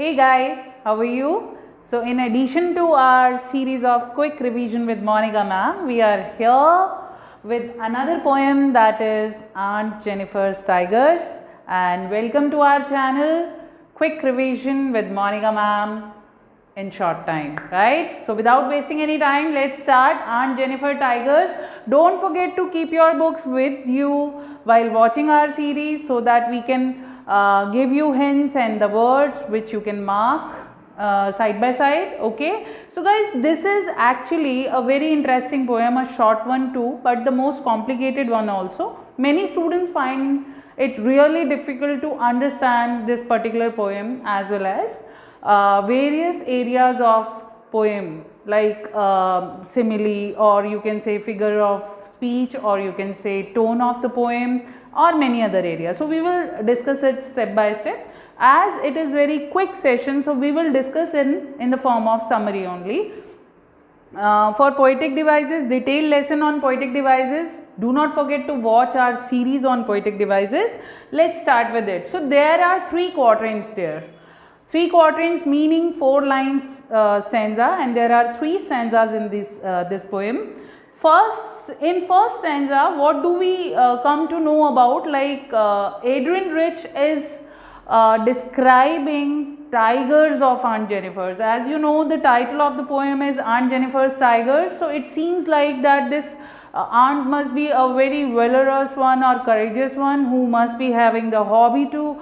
Hey guys, how are you? So in addition to our series of quick revision with Monika ma'am, we are here with another poem, that is Aunt Jennifer's Tigers, and welcome to our channel Quick Revision with Monika ma'am in short time, right? So without wasting any time, let's start Aunt Jennifer Tigers. Don't forget to keep your books with you while watching our series so that we can give you hints and the words which you can mark side by side. Okay, so guys, this is actually a very interesting poem, a short one too, but the most complicated one also. Many students find it really difficult to understand this particular poem, as well as various areas of poem, like simile, or you can say figure of speech, or you can say tone of the poem, or many other areas. So we will discuss it step by step, as it is very quick session. So we will discuss in the form of summary only. For poetic devices, detailed lesson on poetic devices. Do not forget to watch our series on poetic devices. Let's start with it. So there are 3 quatrains there. 3 quatrains meaning 4 lines stanza, and there are 3 stanzas in this poem. In first stanza, what do we come to know about? Like Adrian Rich is describing tigers of Aunt Jennifer's. As you know, the title of the poem is Aunt Jennifer's Tigers. So it seems like that this aunt must be a very valorous one or courageous one, who must be having the hobby to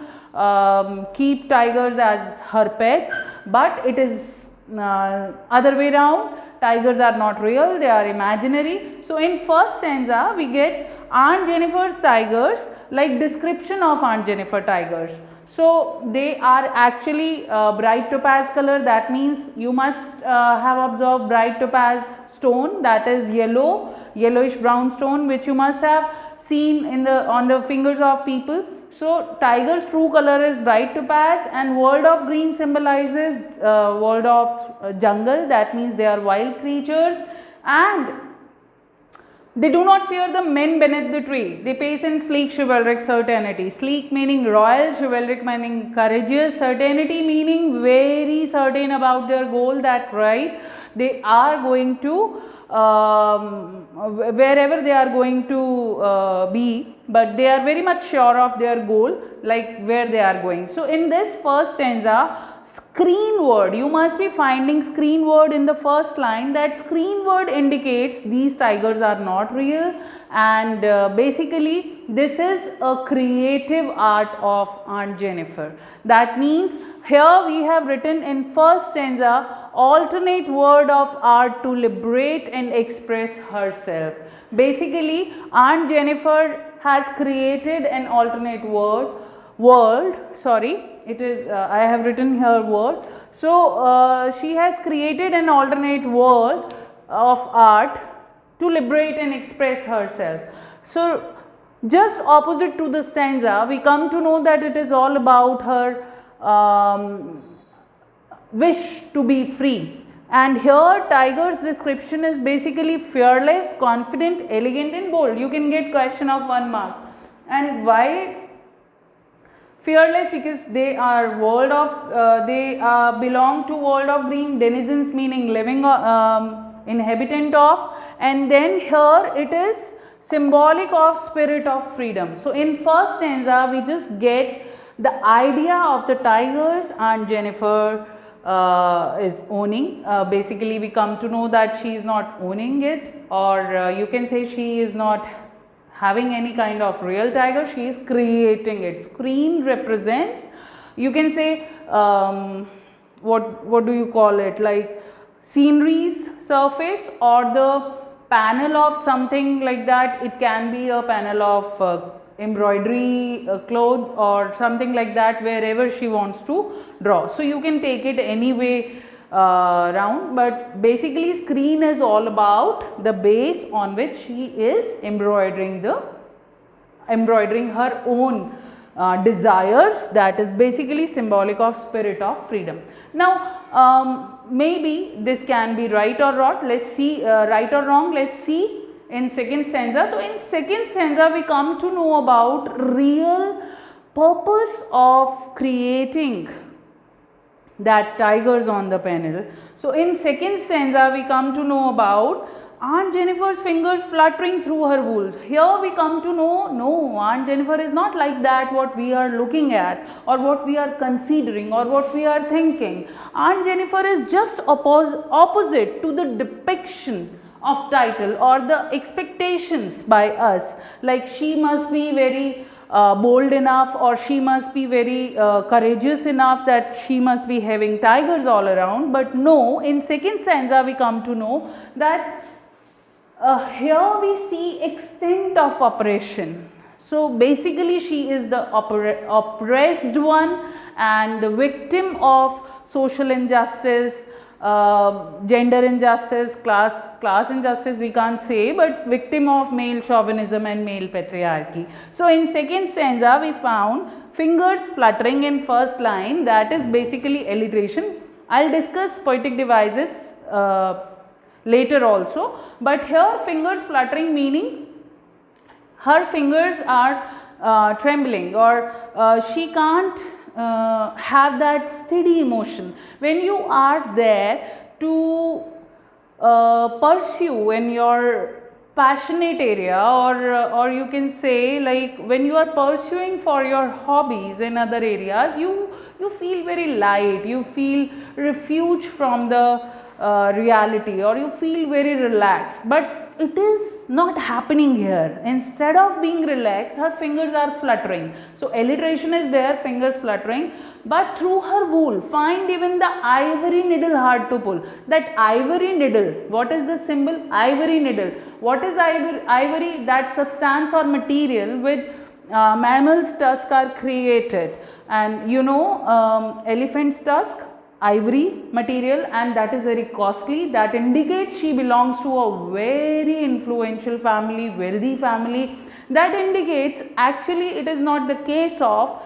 keep tigers as her pet. But it is other way round. Tigers are not real, they are imaginary. So in first stanza we get Aunt Jennifer's Tigers, like description of Aunt Jennifer tigers. So they are actually bright topaz color. That means you must have observed bright topaz stone, that is yellowish brown stone, which you must have seen on the fingers of people. So tiger's true color is bright topaz, and world of green symbolizes world of jungle. That means they are wild creatures, and they do not fear the men beneath the tree. They pace in sleek chivalric certainty. Sleek meaning royal, chivalric meaning courageous, certainty meaning very certain about their goal, that right, they are going to wherever they are going to be, but they are very much sure of their goal, like where they are going. So in this first stanza, screen word, you must be finding screen word in the first line. That screen word indicates these tigers are not real, and basically this is a creative art of Aunt Jennifer. That means here we have written in first stanza alternate word of art to liberate and express herself. Basically Aunt Jennifer has created an alternate world, sorry, it is I have written here word. So she has created an alternate world of art to liberate and express herself. So just opposite to the stanza, we come to know that it is all about her wish to be free. And here tiger's description is basically fearless, confident, elegant and bold. You can get question of 1 mark. And why fearless? Because they are belong to world of green, denizens meaning living inhabitant of, and then here it is symbolic of spirit of freedom. So in first stanza we just get the idea of the tigers Aunt Jennifer is owning. Basically we come to know that she is not owning it, or you can say she is not having any kind of real tiger, she is creating it. Screen represents, you can say what do you call it, like sceneries surface, or the panel of something like that. It can be a panel of embroidery cloth or something like that, wherever she wants to draw. So you can take it any way round, but basically screen is all about the base on which she is embroidering her own desires. That is basically symbolic of spirit of freedom. Now maybe this can be right or wrong. Let's see, right or wrong. Let's see in second stanza. So in second stanza we come to know about real purpose of creating that tigers on the panel. So in second stanza we come to know about Aunt Jennifer's fingers fluttering through her wool. Here we come to know, no, Aunt Jennifer is not like that what we are looking at or what we are considering or what we are thinking. Aunt Jennifer is just opposite to the depiction of title or the expectations by us. Like she must be very bold enough, or she must be very courageous enough that she must be having tigers all around. But no, in second stanza we come to know that here we see extent of oppression. So basically she is the oppressed one and the victim of social injustice, gender injustice, class injustice we can't say, but victim of male chauvinism and male patriarchy. So in second stanza we found fingers fluttering in first line, that is basically alliteration. I'll discuss poetic devices later also, but here fingers fluttering meaning her fingers are trembling, or she can't have that steady emotion. When you are there to pursue in your passionate area, or you can say like when you are pursuing for your hobbies in other areas, you feel very light, you feel refuge from the reality, or you feel very relaxed. But it is not happening here. Instead of being relaxed, her fingers are fluttering. So alliteration is there, fingers fluttering, but through her wool. Find even the ivory needle hard to pull. That ivory needle, what is the symbol? Ivory needle. What is ivory? That substance or material with mammal's tusk are created. And you know, elephant's tusk, ivory material, and that is very costly. That indicates she belongs to a very influential family, wealthy family. That indicates actually it is not the case of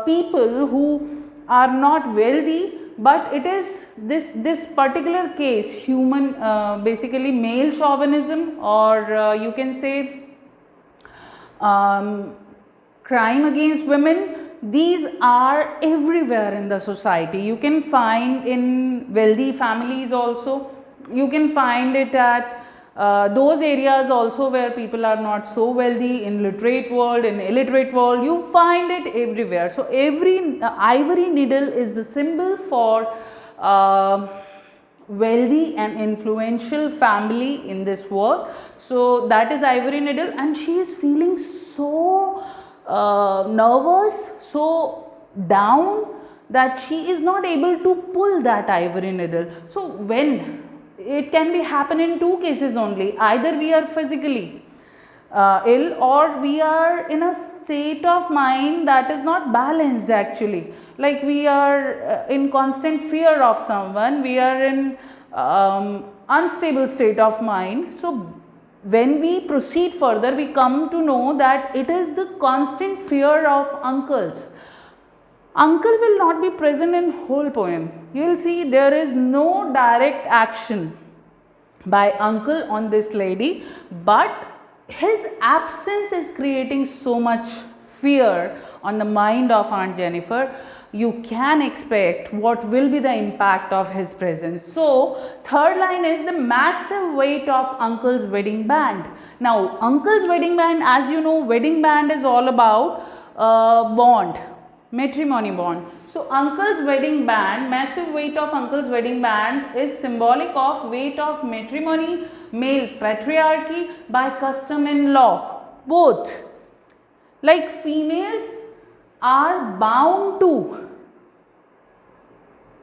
people who are not wealthy, but it is this particular case, human basically male chauvinism, or you can say crime against women. These are everywhere in the society. You can find in wealthy families also. You can find it at those areas also where people are not so wealthy, in literate world, in illiterate world. You find it everywhere. So every ivory needle is the symbol for wealthy and influential family in this world. So that is ivory needle, and she is feeling so nervous, so down, that she is not able to pull that ivory needle. So when it can be happen in two cases only, either we are physically ill, or we are in a state of mind that is not balanced actually, like we are in constant fear of someone, we are in unstable state of mind. So when we proceed further, we come to know that it is the constant fear of uncles. Uncle will not be present in whole poem. You will see there is no direct action by uncle on this lady, but his absence is creating so much fear on the mind of Aunt Jennifer. You can expect what will be the impact of his presence. So third line is the massive weight of uncle's wedding band. Now uncle's wedding band, as you know, wedding band is all about bond, matrimony bond. So uncle's wedding band, massive weight of uncle's wedding band is symbolic of weight of matrimony, male patriarchy by custom and law. Both, like females are bound to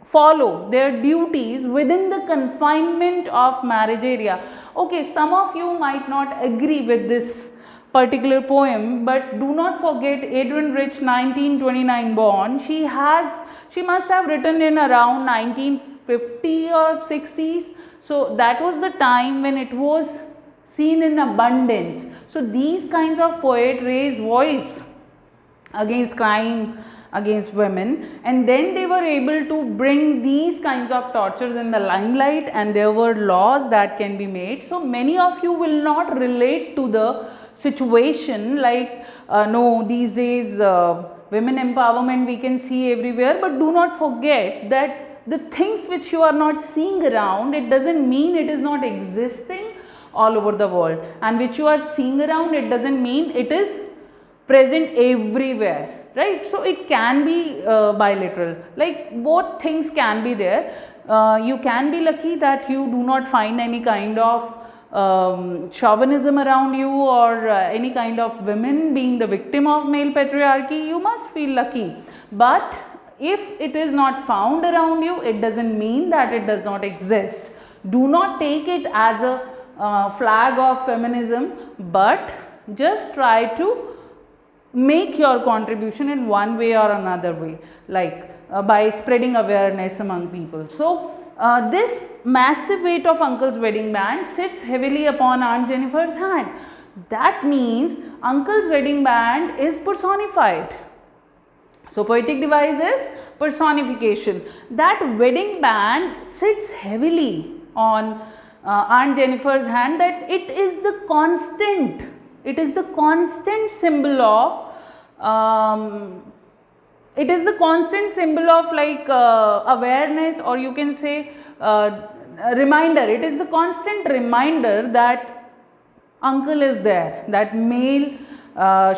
follow their duties within the confinement of marriage area. Okay, some of you might not agree with this particular poem, but do not forget Adrienne Rich, 1929 born. She must have written in around 1950 or 60s. So that was the time when it was seen in abundance. So these kinds of poets raise voice against crime against women, and then they were able to bring these kinds of tortures in the limelight, and there were laws that can be made. So many of you will not relate to the situation like no, these days women empowerment we can see everywhere, but do not forget that the things which you are not seeing around, it doesn't mean it is not existing all over the world, and which you are seeing around, it doesn't mean it is present everywhere, right? So it can be bilateral, like both things can be there. You can be lucky that you do not find any kind of chauvinism around you, or any kind of women being the victim of male patriarchy. You must feel lucky, but if it is not found around you, it doesn't mean that it does not exist. Do not take it as a flag of feminism, but just try to make your contribution in one way or another way, like by spreading awareness among people. So this massive weight of uncle's wedding band sits heavily upon Aunt Jennifer's hand. That means uncle's wedding band is personified. So poetic device is personification. That wedding band sits heavily on Aunt Jennifer's hand, that it is the constant, it is the constant symbol of it is the constant symbol of like awareness, or you can say reminder. It is the constant reminder that uncle is there, that male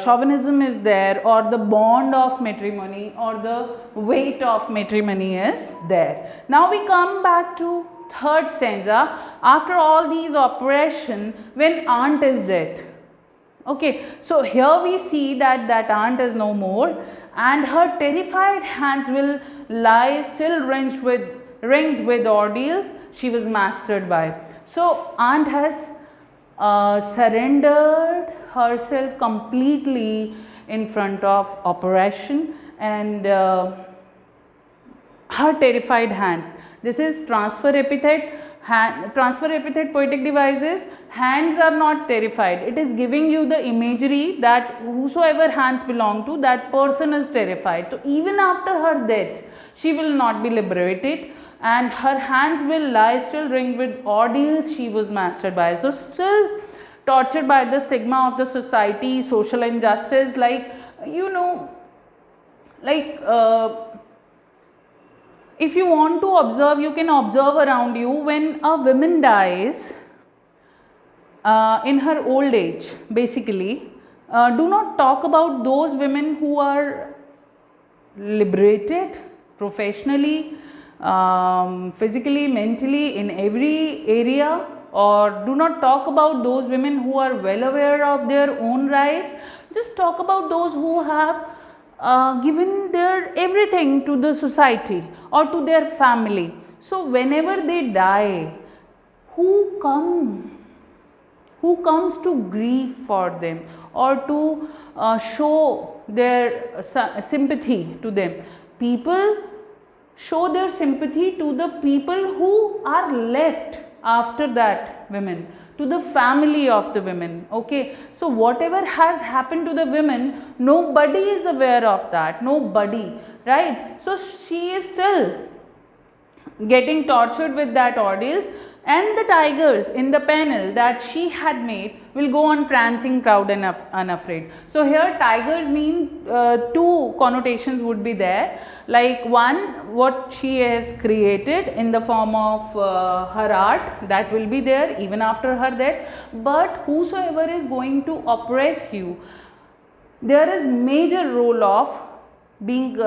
chauvinism is there, or the bond of matrimony or the weight of matrimony is there. Now we come back to third stanza. After all these oppression, when aunt is dead. Okay, so here we see that aunt is no more, and her terrified hands will lie still ringed with ordeals she was mastered by. So aunt has surrendered herself completely in front of oppression, and her terrified hands. This is transfer epithet. Transfer epithet poetic devices. Hands are not terrified. It is giving you the imagery that whosoever hands belong to, that person is terrified. So even after her death, she will not be liberated, and her hands will lie still ringed with ordeals she was mastered by. So still tortured by the stigma of the society, social injustice, like, you know, like if you want to observe, you can observe around you when a woman dies in her old age, basically, do not talk about those women who are liberated professionally, physically, mentally, in every area, or do not talk about those women who are well aware of their own rights. Just talk about those who have given their everything to the society or to their family. So whenever they die, who comes to grieve for them or to show their sympathy to them? People show their sympathy to the people who are left after that women, to the family of the women. Okay, so whatever has happened to the women, nobody is aware of that, nobody, right? So she is still getting tortured with that ordeals, and the tigers in the panel that she had made will go on prancing proud and unafraid. So here tigers mean two connotations would be there, like one, what she has created in the form of her art, that will be there even after her death. But whosoever is going to oppress you, there is major role of being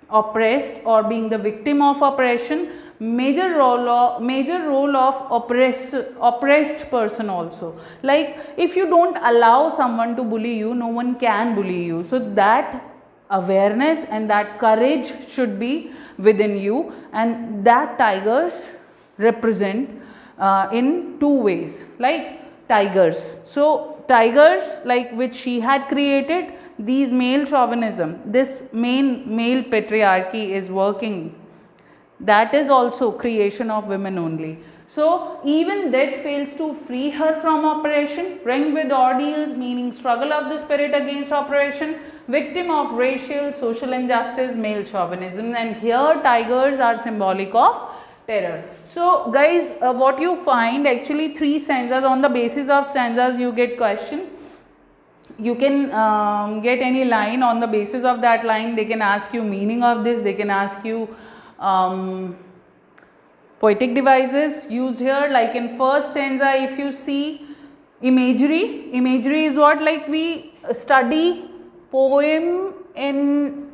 oppressed or being the victim of oppression, major role of oppressed person also. Like if you don't allow someone to bully you, no one can bully you. So that awareness and that courage should be within you, and that tigers represent in two ways, like tigers. So tigers, like which she had created, these male chauvinism, this male patriarchy is working, that is also creation of women only. So even death fails to free her from oppression, ringed with ordeals, meaning struggle of the spirit against oppression, victim of racial, social injustice, male chauvinism, and here tigers are symbolic of terror. So guys, what you find, actually 3 stanzas, on the basis of stanzas you get question. You can get any line. On the basis of that line, they can ask you meaning of this, they can ask you poetic devices used here. Like in first stanza, if you see imagery is what, like we study poem in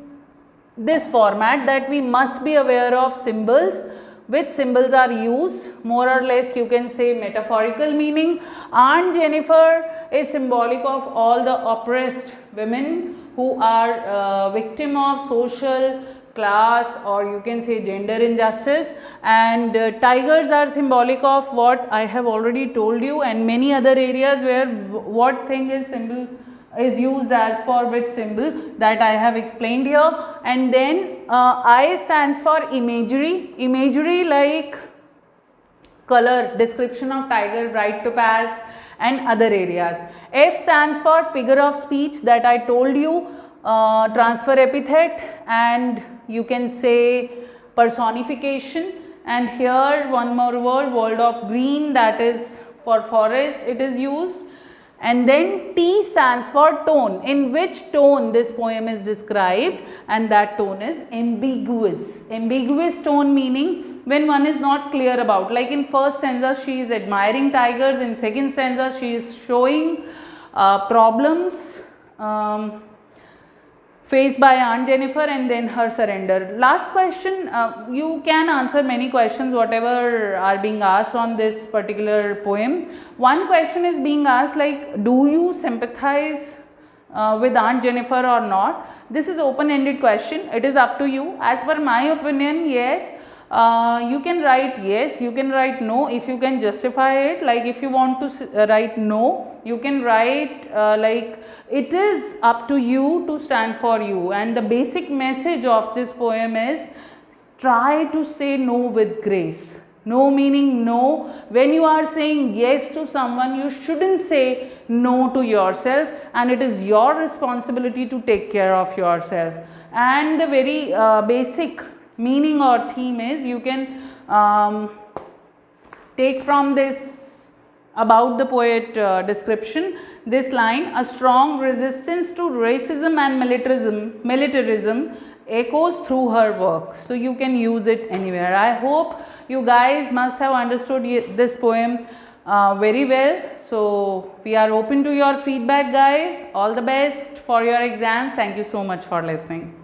this format, that we must be aware of symbols, which symbols are used, more or less you can say metaphorical meaning. Aunt Jennifer is symbolic of all the oppressed women who are victim of social class, or you can say gender injustice, and tigers are symbolic of what I have already told you, and many other areas where what thing is symbol is used as for which symbol, that I have explained here. And then I stands for imagery like color, description of tiger, right to pass, and other areas. F stands for figure of speech, that I told you, transfer epithet, and you can say personification. And here one more word, world of green, that is for forest it is used. And then T stands for tone, in which tone this poem is described, and that tone is ambiguous. Ambiguous tone meaning when one is not clear about, like in first stanza she is admiring tigers, in second stanza she is showing problems faced by Aunt Jennifer, and then her surrender. Last question, you can answer many questions whatever are being asked on this particular poem. One question is being asked, like, do you sympathize with Aunt Jennifer or not? This is open-ended question, it is up to you. As per my opinion, yes. You can write yes, you can write no, if you can justify it. Like if you want to write no, you can write like it is up to you to stand for you. And the basic message of this poem is try to say no with grace. No meaning no. When you are saying yes to someone, you shouldn't say no to yourself, and it is your responsibility to take care of yourself. And the very basic meaning or theme is, you can take from this about the poet description, this line, a strong resistance to racism and militarism echoes through her work. So you can use it anywhere. I hope you guys must have understood this poem very well. So we are open to your feedback, guys. All the best for your exams. Thank you so much for listening.